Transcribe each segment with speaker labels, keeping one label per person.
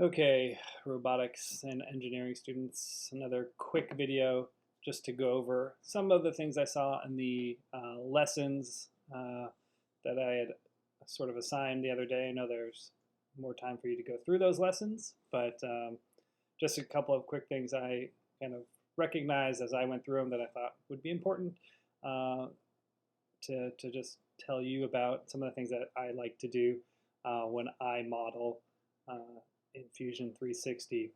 Speaker 1: Okay, robotics and engineering students, another quick video just to go over some of the things I saw in the lessons that I had sort of assigned the other day. I know there's more time for you to go through those lessons, but just a couple of quick things I kind of recognized as I went through them that I thought would be important uh, to just tell you about some of the things that I like to do when I model in Fusion 360.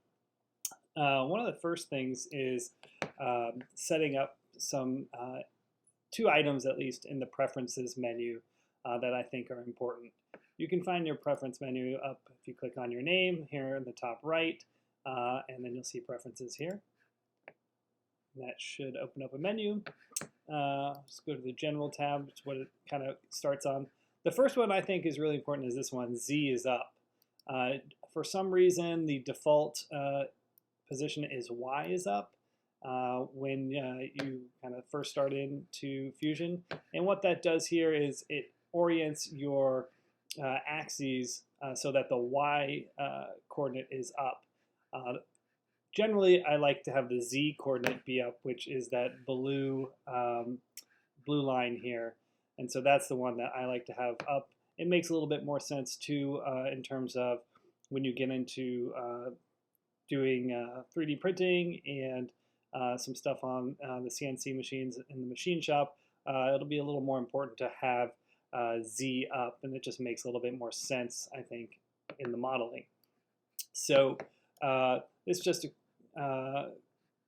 Speaker 1: One of the first things is setting up some two items at least in the preferences menu that I think are important. You can find your preference menu up if you click on your name here in the top right, and then you'll see preferences here. And that should open up a menu. Let's go to the general tab, which is what it kind of starts on. The first one I think is really important is this one, Z is up. For some reason, the default position is Y is up when you kind of first start into Fusion. And what that does here is it orients your axes so that the Y coordinate is up. Generally, I like to have the Z coordinate be up, which is that blue line here. And so that's the one that I like to have up. It makes a little bit more sense too in terms of when you get into doing 3D printing and some stuff on the CNC machines in the machine shop. It'll be a little more important to have Z up, and it just makes a little bit more sense, I think, in the modeling. So it's just a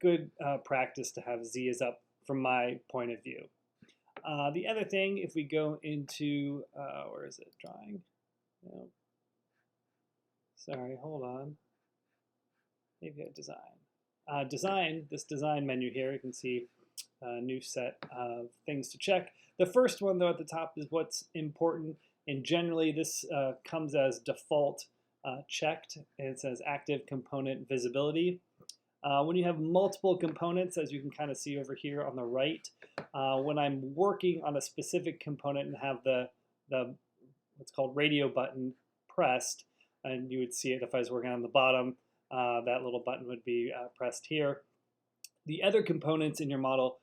Speaker 1: good practice to have Z is up from my point of view. The other thing, if we go into, where is it, drawing? No. Sorry, hold on. Maybe a design. This design menu here, you can see a new set of things to check. The first one, though, at the top is what's important, and generally this comes as default checked, and it says active component visibility. When you have multiple components, as you can kind of see over here on the right, when I'm working on a specific component and have the what's called radio button pressed, and you would see it if I was working on the bottom, that little button would be pressed here. The other components in your model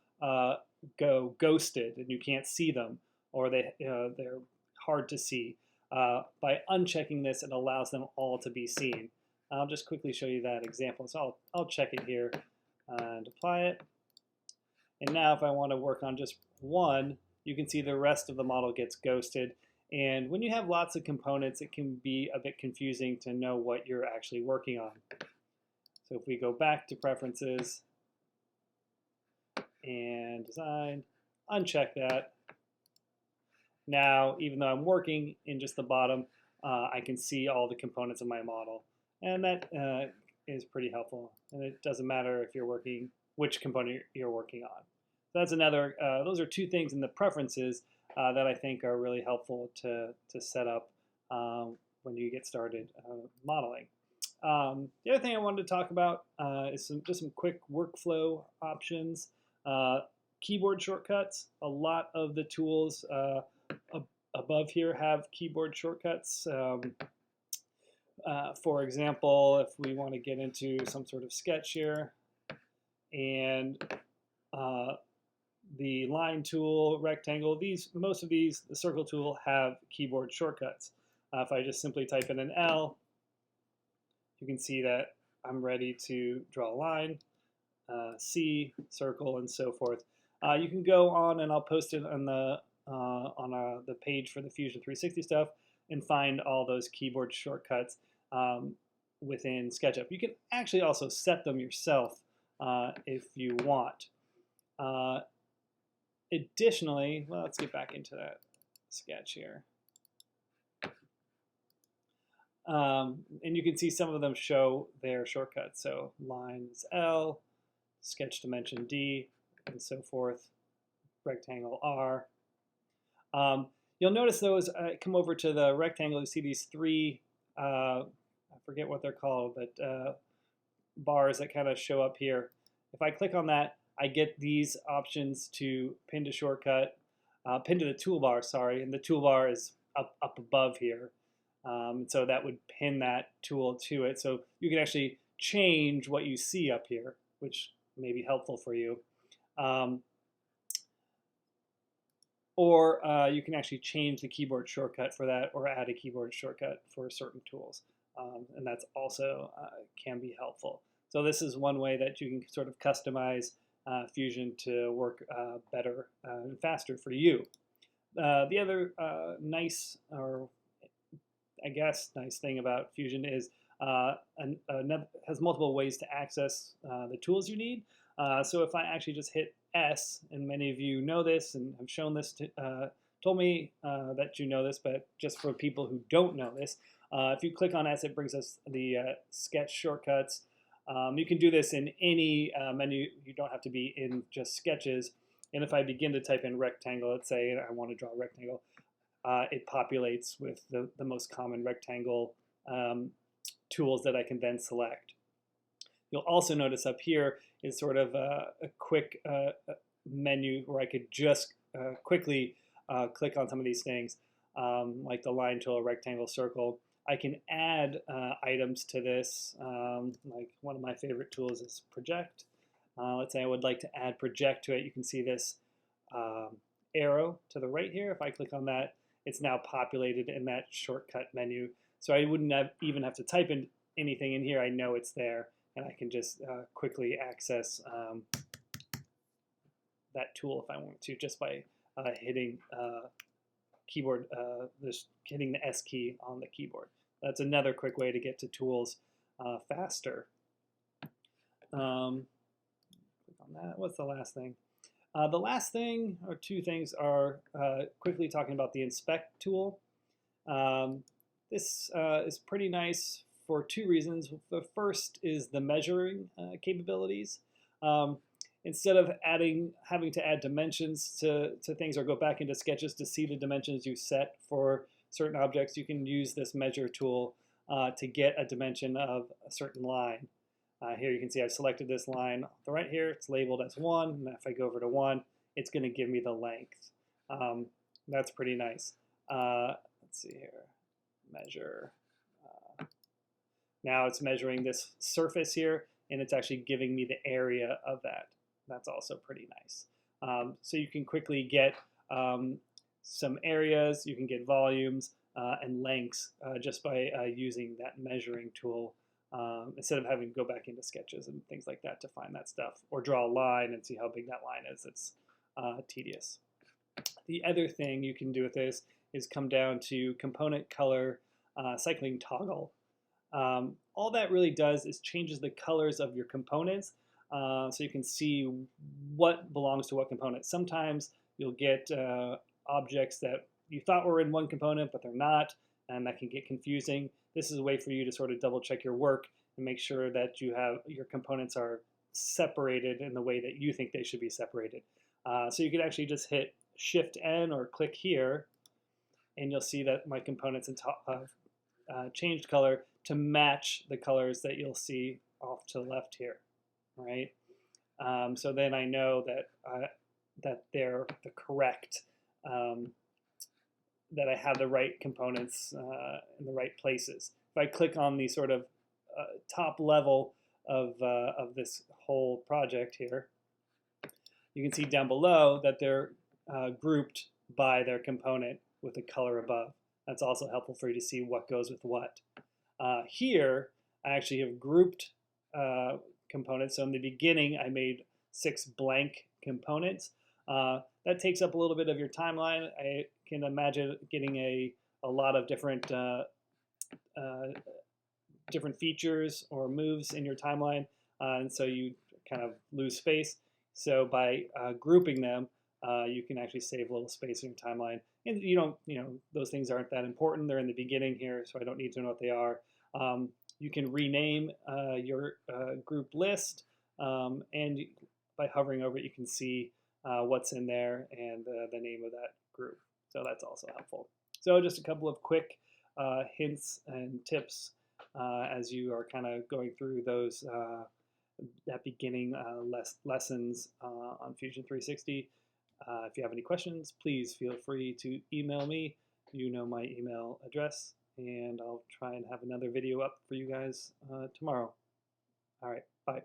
Speaker 1: go ghosted, and you can't see them, or they're hard to see. By unchecking this, it allows them all to be seen. I'll just quickly show you that example. So I'll check it here and apply it. And now if I want to work on just one, you can see the rest of the model gets ghosted. And when you have lots of components, it can be a bit confusing to know what you're actually working on. So if we go back to preferences and design, uncheck that. Now, even though I'm working in just the bottom, I can see all the components of my model. And that is pretty helpful. And it doesn't matter if you're working, which component you're working on. So that's another, those are two things in the preferences that I think are really helpful to set up when you get started modeling. The other thing I wanted to talk about is just some quick workflow options. Keyboard shortcuts. A lot of the tools above here have keyboard shortcuts. For example, if we want to get into some sort of sketch here, and the line tool, rectangle, most of these, the circle tool, have keyboard shortcuts. If I just simply type in an L, you can see that I'm ready to draw a line, C, circle, and so forth. You can go on, and I'll post it on the page for the Fusion 360 stuff, and find all those keyboard shortcuts within SketchUp. You can actually also set them yourself if you want. Additionally, well, let's get back into that sketch here. And you can see some of them show their shortcuts. So line is L, sketch dimension D, and so forth, rectangle R. You'll notice those, come over to the rectangle, you see these three, I forget what they're called, but bars that kind of show up here. If I click on that, I get these options to pin to shortcut, pin to the toolbar, sorry, and the toolbar is up above here. So that would pin that tool to it. So you can actually change what you see up here, which may be helpful for you. Or you can actually change the keyboard shortcut for that, or add a keyboard shortcut for certain tools. And that's also can be helpful. So this is one way that you can sort of customize Fusion to work better and faster for you. The other nice, or I guess nice thing about Fusion is has multiple ways to access the tools you need. So if I actually just hit S, and many of you know this and have shown this, told me that you know this, but just for people who don't know this, if you click on S, it brings us the sketch shortcuts. You can do this in any menu. You don't have to be in just sketches. And if I begin to type in rectangle, let's say I want to draw a rectangle, it populates with the most common rectangle tools that I can then select. You'll also notice up here is sort of a quick menu where I could just quickly click on some of these things, like the line tool, rectangle, circle. I can add items to this. Like one of my favorite tools is project. Let's say I would like to add project to it. You can see this arrow to the right here. If I click on that, it's now populated in that shortcut menu. So I wouldn't even have to type in anything in here. I know it's there, and I can just quickly access that tool if I want to, just by hitting keyboard, just hitting the S key on the keyboard. That's another quick way to get to tools faster. Click on that. What's the last thing? The last thing, or two things, are quickly talking about the inspect tool. This is pretty nice for two reasons. The first is the measuring capabilities. Instead of having to add dimensions to things or go back into sketches to see the dimensions you set for certain objects, you can use this measure tool to get a dimension of a certain line. Here you can see I've selected this line on the right here. It's labeled as 1, and if I go over to 1, it's going to give me the length. That's pretty nice. Let's see here. Measure. Now it's measuring this surface here, and it's actually giving me the area of that. That's also pretty nice. So you can quickly get some areas, you can get volumes and lengths just by using that measuring tool, instead of having to go back into sketches and things like that to find that stuff, or draw a line and see how big that line is. It's tedious. The other thing you can do with this is come down to component color cycling toggle. All that really does is changes the colors of your components, so you can see what belongs to what component. Sometimes you'll get objects that you thought were in one component, but they're not, and that can get confusing. This is a way for you to sort of double check your work and make sure that your components are separated in the way that you think they should be separated. So you can actually just hit Shift N or click here, and you'll see that my components changed color to match the colors that you'll see off to the left here, right? So then I know that they're the correct, that I have the right components in the right places. If I click on the sort of top level of this whole project here, you can see down below that they're grouped by their component with the color above. That's also helpful for you to see what goes with what. Here, I actually have grouped components. So in the beginning, I made 6 blank components. That takes up a little bit of your timeline. I can imagine getting a lot of different features or moves in your timeline, and so you kind of lose space. So by grouping them, you can actually save a little space in your timeline. And those things aren't that important. They're in the beginning here, so I don't need to know what they are. You can rename your group list, and by hovering over it, you can see what's in there and the name of that group. So that's also helpful. So just a couple of quick hints and tips as you are kind of going through those that beginning lessons on Fusion 360. If you have any questions, please feel free to email me. You know my email address. and I'll try and have another video up for you guys tomorrow. All right, bye.